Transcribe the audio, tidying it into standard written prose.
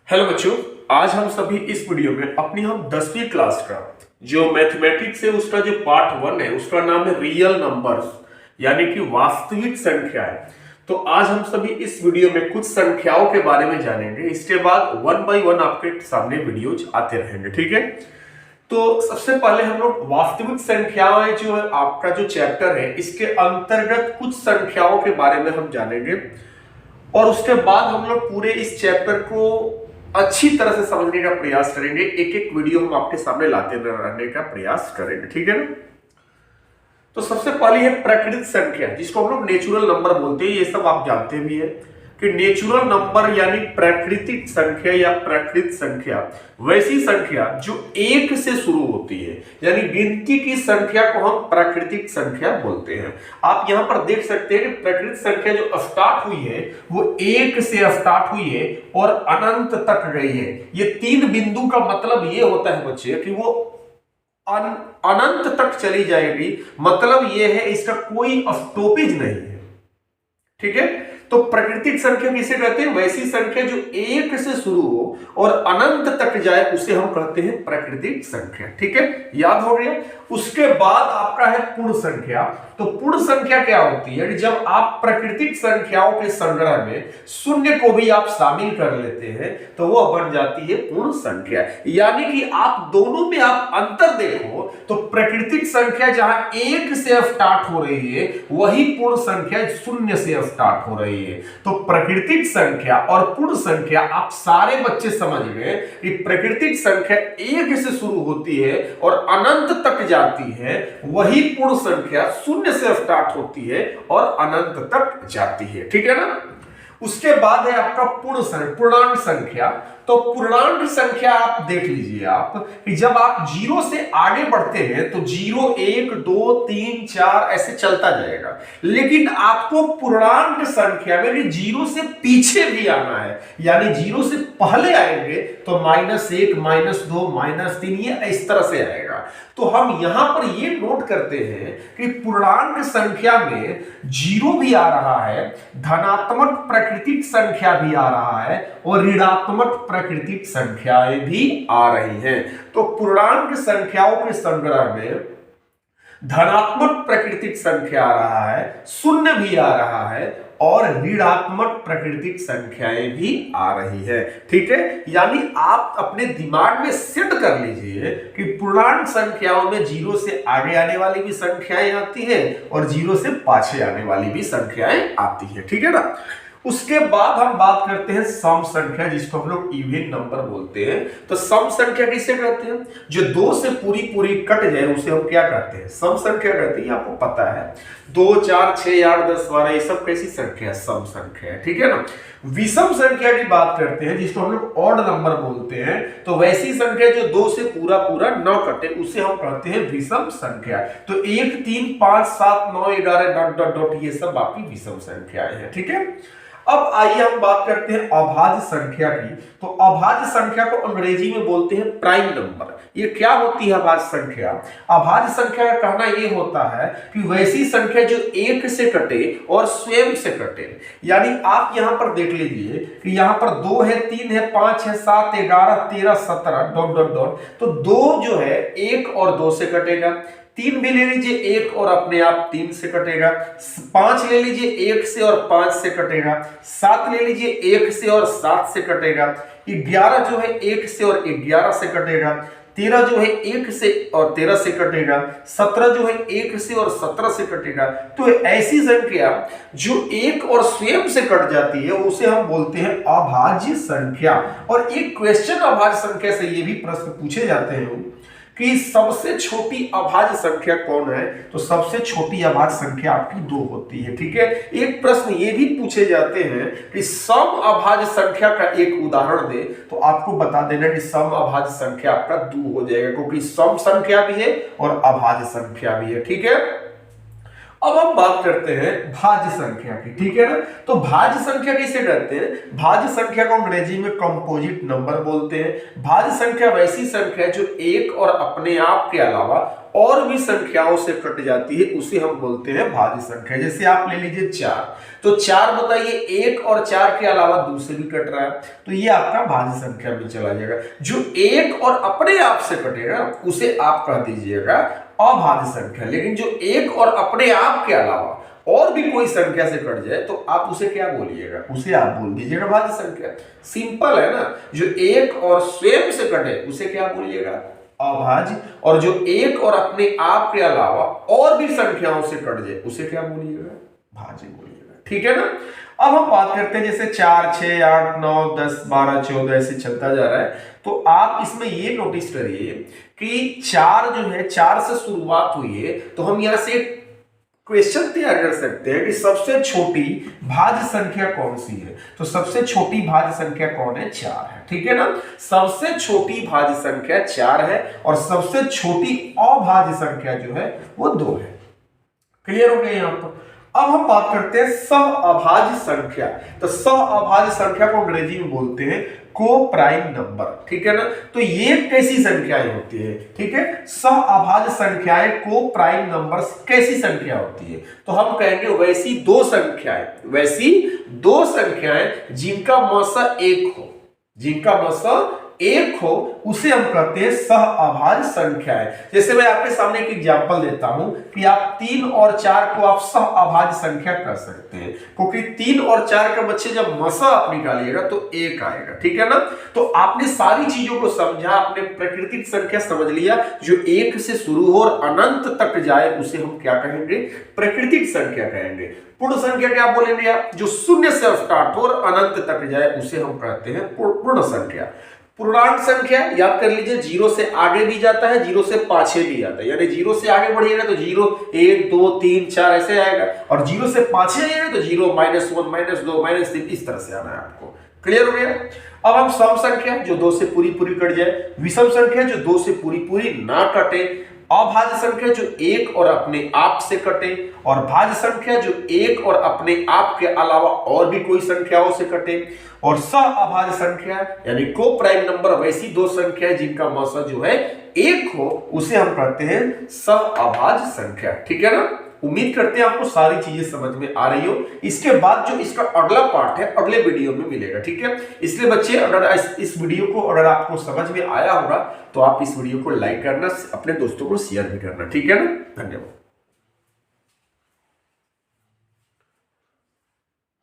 Hello बच्चों, आज हम सभी इस वीडियो में अपनी हम 10वीं क्लास का जो मैथमेटिक्स है उसका जो पार्ट 1 है उसका नाम है रियल नंबर्स यानी कि वास्तविक संख्याएं। तो आज हम सभी इस वीडियो में कुछ संख्याओं के बारे में जानेंगे। इसके बाद 1 बाय 1 आपके सामने वीडियोज आते रहेंगे, ठीक है। तो सबसे पहले हम लोग वास्तविक संख्याएं जो है आपका जो चैप्टर है इसके अंतर्गत कुछ संख्याओं के बारे में हम जानेंगे और उसके बाद हम लोग पूरे इस चैप्टर को अच्छी तरह से समझने का प्रयास करेंगे। एक एक वीडियो हम आपके सामने लाते रहने का प्रयास करेंगे, ठीक है ना। तो सबसे पहली है प्राकृतिक संख्या, जिसको हम लोग नेचुरल नंबर बोलते हैं। ये सब आप जानते भी है कि नेचुरल नंबर यानी प्राकृतिक संख्या या प्राकृतिक संख्या वैसी संख्या जो एक से शुरू होती है, यानी गिनती की संख्या को हम प्राकृतिक संख्या बोलते हैं। आप यहां पर देख सकते हैं कि प्राकृतिक संख्या जो स्टार्ट हुई है वो एक से स्टार्ट हुई है और अनंत तक गई है। ये 3 बिंदु का मतलब ये होता है बच्चे कि वो अनंत तक चली जाएगी। मतलब ये है इसका कोई स्टॉपेज नहीं है, ठीक है। तो प्राकृतिक संख्या किसे कहते हैं? वैसी संख्या जो एक से शुरू हो और अनंत तक जाए उसे हम कहते हैं प्राकृतिक संख्या, ठीक है। याद हो गया। उसके बाद आपका है पूर्ण संख्या। तो पूर्ण संख्या क्या होती है? जब आप प्राकृतिक संख्याओं के संग्रह में शून्य को भी आप शामिल कर लेते हैं तो वो बन जाती है पूर्ण संख्या। यानी कि आप दोनों में आप अंतर देखो तो प्राकृतिक संख्या जहां एक से स्टार्ट हो रही है वही पूर्ण संख्या शून्य से स्टार्ट हो रही है। तो प्राकृतिक संख्या और पूर्ण संख्या आप सारे बच्चे समझ गए कि प्राकृतिक संख्या एक से शुरू होती है और अनंत तक जाती है, वही पूर्ण संख्या शून्य से स्टार्ट होती है और अनंत तक जाती है, ठीक है ना। उसके बाद है आपका पूर्णांक संख्या। तो पूर्णांक संख्या आप देख लीजिए आप कि जब आप 0 से आगे बढ़ते हैं तो 0 1 2 3 4 ऐसे चलता जाएगा, लेकिन आपको पूर्णांक संख्या में 0 से पीछे भी आना है, यानी 0 से पहले आएंगे तो -1 -2 -3 ये इस तरह से आएगा। तो हम यहां पर ये नोट करते हैं कि पूर्णांक संख्या में 0 भी आ रहा है, धनात्मक प्राकृतिक संख्या भी आ रहा है और ऋणात्मक प्राकृतिक संख्याएं भी आ रही हैं। तो पूर्णांक संख्याओं के संग्रह में धनात्मक प्राकृतिक संख्या आ रहा है, शून्य भी आ रहा है और ऋणात्मक प्राकृतिक संख्याएं भी आ रही है, ठीक है। यानी आप अपने दिमाग में सेट कर लीजिए कि पूर्णांक संख्याओं में 0 से आगे आने वाली भी संख्याएं आती है और 0 से पाछे आने वाली भी संख्याएं आती है, ठीक है ना। उसके बाद हम बात करते हैं सम संख्या, जिसको हम लोग इवन नंबर बोलते हैं। तो सम संख्या किसे कहते हैं? जो 2 से पूरी पूरी कट जाए उसे हम क्या कहते हैं? सम संख्या कहते हैं। आपको पता है 2 4 6 8 10 12 ये सब कैसी संख्या? सम संख्या है, ठीक है ना। विषम संख्या की बात करते हैं, जिसको हम लोग ऑड नंबर बोलते हैं। तो वैसी संख्या जो 2 से पूरा पूरा न कटे उसे हम कहते हैं विषम संख्या। तो 1 3 5 7 9 11 डॉट डॉट डॉट ये सब आपकी विषम संख्याएं हैं, ठीक है। अब आइए हम बात करते हैं अभाज्य संख्या की। तो अभाज्य संख्या को अंग्रेजी में बोलते हैं प्राइम नंबर। ये क्या होती है अभाज्य संख्या? अभाज्य संख्या का कहना ये होता है कि वैसी संख्या जो 1 से कटे और स्वयं से कटे। यानी आप यहां पर देख लीजिए कि यहां पर 2 है 3 है 5 है 7 11 13 17 डॉट डॉट डॉट। तो 2 जो है 1 और 2 से कटेगा, 3 भी ले लीजिए 1 और अपने आप 3 से कटेगा, 5 ले लीजिए 1 से और 5 से कटेगा, 7 ले लीजिए 1 से और 7 से कटेगा, 11 जो है 1 से और 11 से कटेगा, 13 जो है 1 से और 13 से कटेगा, 17 जो है 1 से और 17 से कटेगा। तो ऐसी संख्या जो 1 और स्वयं से कट जाती है उसे हम बोलते हैं अभाज्य संख्या। और एक क्वेश्चन अभाज्य संख्या से ये भी प्रश्न पूछे जाते हैं कि सबसे छोटी अभाज्य संख्या कौन है? तो सबसे छोटी अभाज्य संख्या आपकी 2 होती है, ठीक है। एक प्रश्न ये भी पूछे जाते हैं कि सम अभाज्य संख्या का एक उदाहरण दे, तो आपको बता देना कि सम अभाज्य संख्या आपका 2 हो जाएगा, क्योंकि सम संख्या भी है और अभाज्य संख्या भी है, ठीक है। अब हम बात करते हैं भाज्य संख्या की, ठीक है ना। तो भाज्य संख्या किसे कहते हैं? भाज्य संख्या को अंग्रेजी में कंपोजिट नंबर बोलते हैं। भाज्य संख्या वैसी संख्या है जो एक और अपने आप के अलावा और भी संख्याओं से कट जाती है, उसे हम बोलते हैं भाज्य संख्या। जैसे आप ले लीजिए 4, तो 4 बताइए एक और 4 के अलावा दूसरे भी कट रहा है, तो ये आपका भाज्य संख्या में चला जाएगा। जो एक और अपने आप से कटेगा उसे आप कह दीजिएगा अभाज्य संख्या। लेकिन जो एक और अपने आप के अलावा और भी कोई संख्या से कट जाए तो आप उसे क्या बोलिएगा? उसे आप बोल दीजिएगा भाज्य संख्या। सिंपल है ना। जो एक और स्वयं से कटे उसे क्या बोलिएगा? अभाज्य। और जो एक और अपने आप के अलावा और भी संख्याओं से कट जाए उसे क्या बोलिएगा? भाज्य बोलिएगा, ठीक है ना। अब हम बात करते हैं जैसे 4, 6, 8, 9, 10, 12, 14 ऐसे चलता जा रहा है। तो आप इसमें ये नोटिस करिए कि 4 जो है 4 से शुरुआत हुई है, तो हम यहां से क्वेश्चन तैयार कर सकते हैं कि सबसे छोटी भाज्य संख्या कौन सी है। तो सबसे छोटी भाज्य संख्या कौन है? 4 है, ठीक है ना। सबसे छोटी भाज्य संख्या 4 है और सबसे छोटी अभाज्य संख्या जो है वो 2 है। क्लियर हो गया यहाँ पर। अब हम बात करते हैं सह अभाज्य संख्या। तो सह अभाज्य संख्या को अंग्रेजी में बोलते हैं को प्राइम नंबर, ठीक है ना। तो ये कैसी संख्याएं होती है? ठीक है, सह अभाज्य संख्याएं को प्राइम नंबर्स कैसी संख्या होती है? तो हम कहेंगे वैसी दो संख्याएं जिनका मसा 1 हो, जिनका मसा 1 हो उसे हम कहते हैं सह अभाज्य संख्याएं। जैसे मैं आपके सामने एक एग्जांपल देता हूं कि आप 3 और 4 को आप सह अभाज्य संख्या कर सकते हैं, क्योंकि 3 और 4 का बच्चे जब मसा आप निकालिएगा तो 1 आएगा, ठीक है ना। तो आपने सारी चीजों को समझा, आपने प्राकृतिक संख्या समझ लिया। जो 1 से शुरू हो और अनंत तक जाए उसे हम क्या कहेंगे? प्राकृतिक संख्या कहेंगे। पूर्ण संख्या क्या बोलेंगे आप? जो 0 से स्टार्ट हो और अनंत तक जाए उसे हम कहते हैं पूर्ण संख्या। पूर्णांक संख्या याद कर लीजिए, 0 से आगे भी जाता है, 0 से पाछे भी आता है। यानी 0 से आगे बढ़िएगा तो 0, 1, 2, 3, 4 ऐसे आएगा, और 0 से पाछे आइएगा तो 0, -1, -2, -3 इस तरह से आना है आपको। क्लियर हो गया। अब हम सम संख्या जो 2 से पूरी कट जाए, विषम संख्या जो 2 से पूरी ना कटे, अभाज्य संख्या जो 1 और अपने आप से कटे, और भाज्य संख्या जो 1 और अपने आप के अलावा और भी कोई संख्याओं से कटे, और सह अभाज्य संख्या यानी को प्राइम नंबर वैसी दो संख्या जिनका मसा जो है 1 हो उसे हम कहते हैं सह अभाज्य संख्या, ठीक है ना। उम्मीद करते हैं आपको सारी चीजें समझ में आ रही हो। इसके बाद जो इसका अगला पार्ट है अगले वीडियो में मिलेगा, ठीक है। इसलिए बच्चे अगर इस वीडियो को अगर आपको समझ में आया होगा तो आप इस वीडियो को लाइक करना, अपने दोस्तों को शेयर भी करना, ठीक है ना। धन्यवाद।